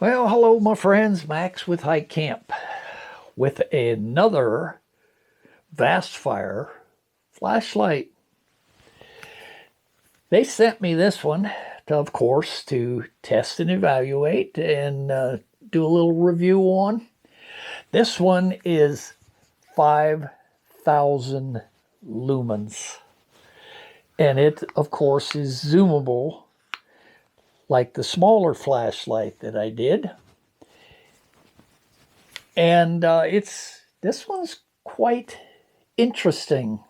Well, hello, my friends. Max with Hike Camp with another Vastfire flashlight. They sent me this one, of course, to test and evaluate and do a little review on. This one is 5,000 lumens. And it, of course, is zoomable like the smaller flashlight that I did. And this one's quite interesting.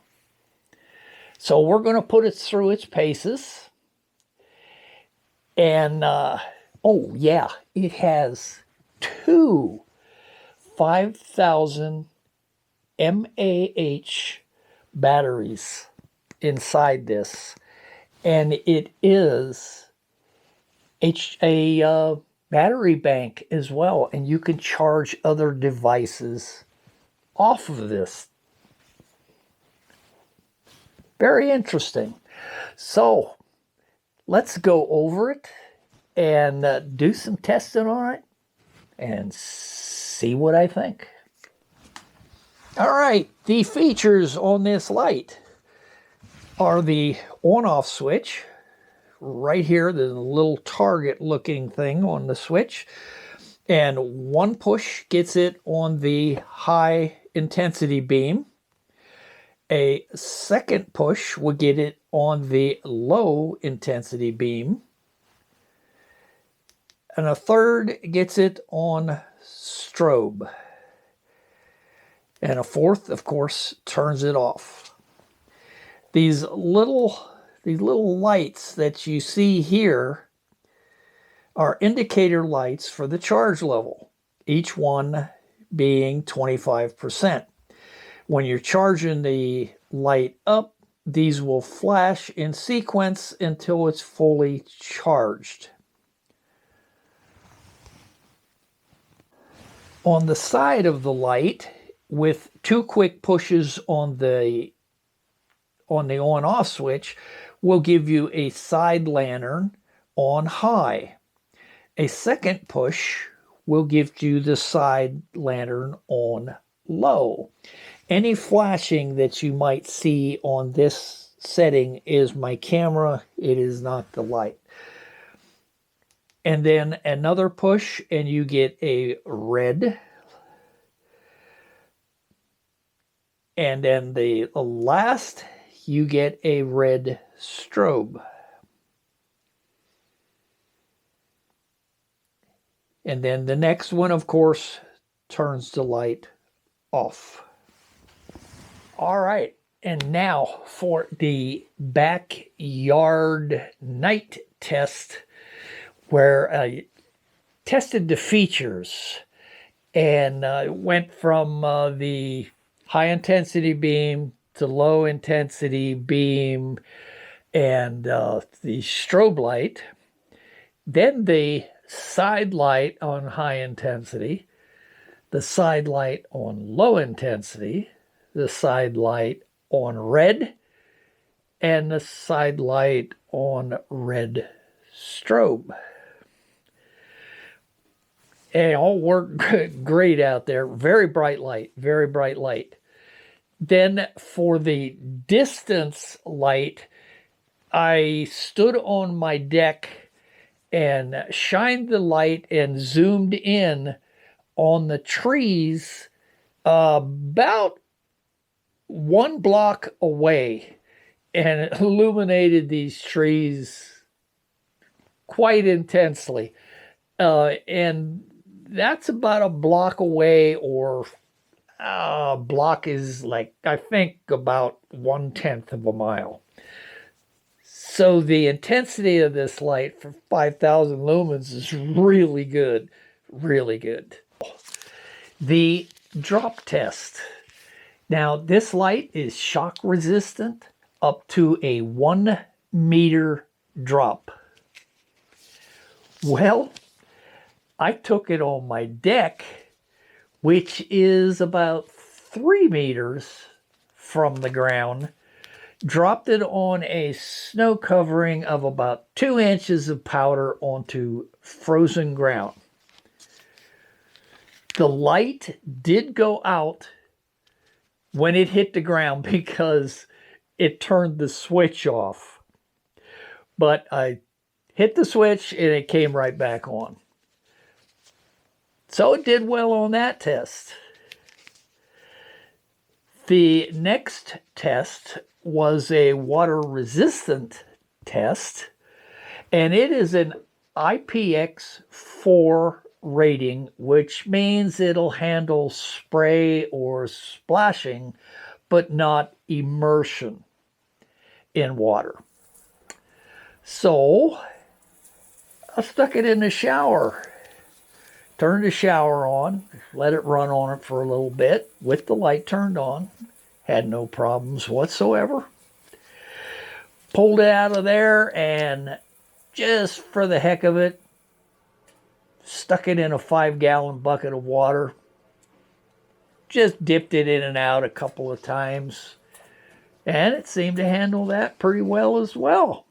So we're going to put it through its paces. And, oh yeah, it has two 5,000 mAh batteries inside this. And it is a battery bank as well, and you can charge other devices off of this. Very interesting. So let's go over it and do some testing on it and see what I think. All right, the features on this light are the on-off switch. Right here, there's a little target looking thing on the switch, and one push gets it on the high intensity beam. A second push will get it on the low intensity beam, and a third gets it on strobe, and a fourth, of course, turns it off. These little lights that you see here are indicator lights for the charge level, each one being 25%. When you're charging the light up, these will flash in sequence until it's fully charged. On the side of the light, with two quick pushes on the on-off switch, will give you a side lantern on high. A second push will give you the side lantern on low. Any flashing that you might see on this setting is my camera. It is not the light. And then another push and you get a red. And then the last, you get a red strobe. And then the next one, of course, turns the light off. All right, and now for the backyard night test, where I tested the features and went from the high intensity beam to low intensity beam and the strobe light, then the side light on high intensity, the side light on low intensity, the side light on red, and the side light on red strobe. And it all worked great out there. Very bright light, very bright light. Then for the distance light, I stood on my deck and shined the light and zoomed in on the trees about 1 block away, and it illuminated these trees quite intensely. And that's about a block away, or a block is like, I think, about 1/10 of a mile. So the intensity of this light for 5,000 lumens is really good, really good. The drop test. Now, this light is shock resistant up to a 1 meter drop. Well, I took it on my deck, which is about 3 meters from the ground, dropped it on a snow covering of about 2 inches of powder onto frozen ground. The light did go out when it hit the ground because it turned the switch off. But I hit the switch and it came right back on. So it did well on that test. The next test was a water resistant test, and it is an IPX4 rating, which means it'll handle spray or splashing, but not immersion in water. So I stuck it in the shower, turned the shower on, let it run on it for a little bit with the light turned on. Had no problems whatsoever. Pulled it out of there and just for the heck of it, stuck it in a 5-gallon bucket of water. Just dipped it in and out a couple of times. And it seemed to handle that pretty well as well.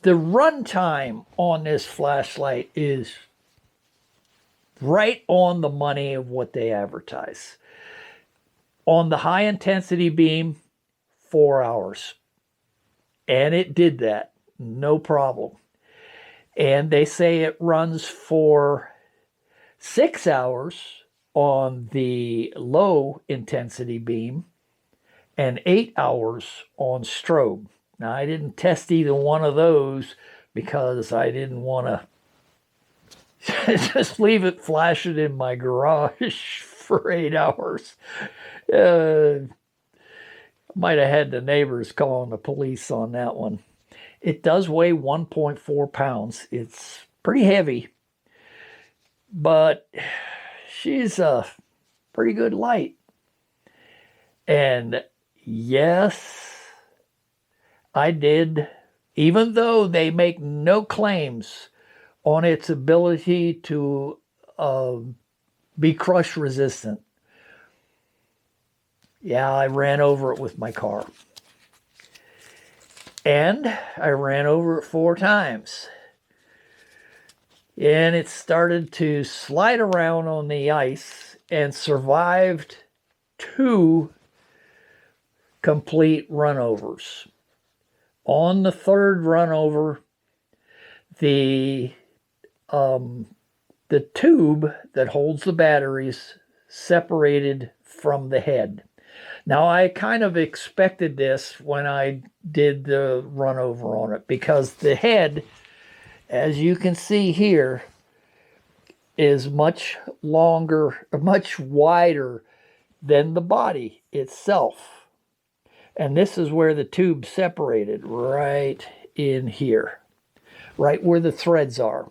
The runtime on this flashlight is right on the money of what they advertise. On the high intensity beam, 4 hours. And it did that, no problem. And they say it runs for 6 hours on the low intensity beam and 8 hours on strobe. Now, I didn't test either one of those because I didn't want to just leave it flashing in my garage for 8 hours. Might have had the neighbors calling the police on that one. It does weigh 1.4 pounds. It's pretty heavy, but she's a pretty good light. And yes, I did, even though they make no claims on its ability to be crush resistant. Yeah, I ran over it with my car. And I ran over it 4 times. And it started to slide around on the ice and survived 2 complete runovers. On the 3rd runover, the tube that holds the batteries separated from the head. Now, I kind of expected this when I did the run over on it because the head, as you can see here, is much longer, much wider than the body itself. And this is where the tube separated, right in here, right where the threads are.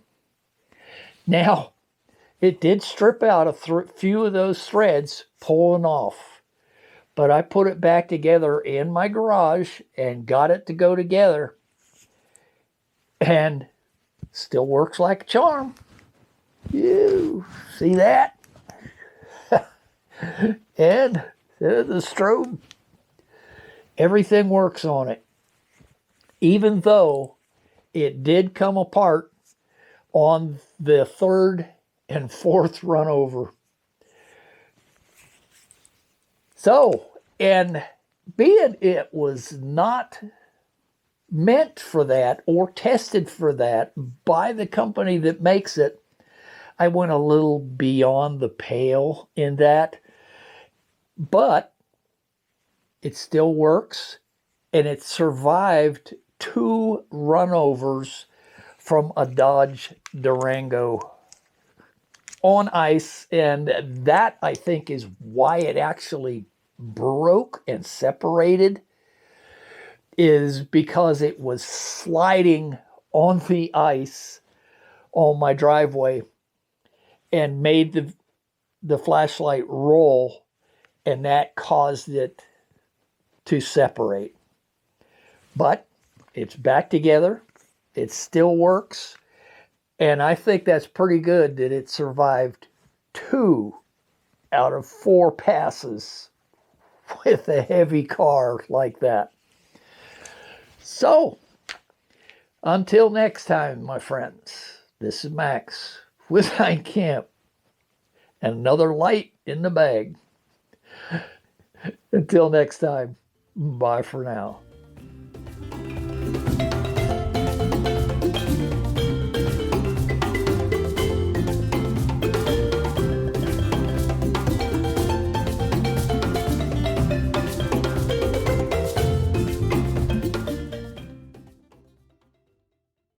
Now, it did strip out a few of those threads pulling off. But I put it back together in my garage and got it to go together. And still works like a charm. You see that? And the strobe, everything works on it. Even though it did come apart on the 3rd and 4th run over. So, and being it was not meant for that or tested for that by the company that makes it, I went a little beyond the pale in that. But it still works, and it survived 2 runovers from a Dodge Durango on ice, and that, I think, is why it actually broke and separated, is because it was sliding on the ice on my driveway and made the flashlight roll, and that caused it to separate. But it's back together. It still works. And I think that's pretty good that it survived 2 out of 4 passes with a heavy car like that. So, until next time, my friends, this is Max with Camp. and another light in the bag. Until next time, bye for now.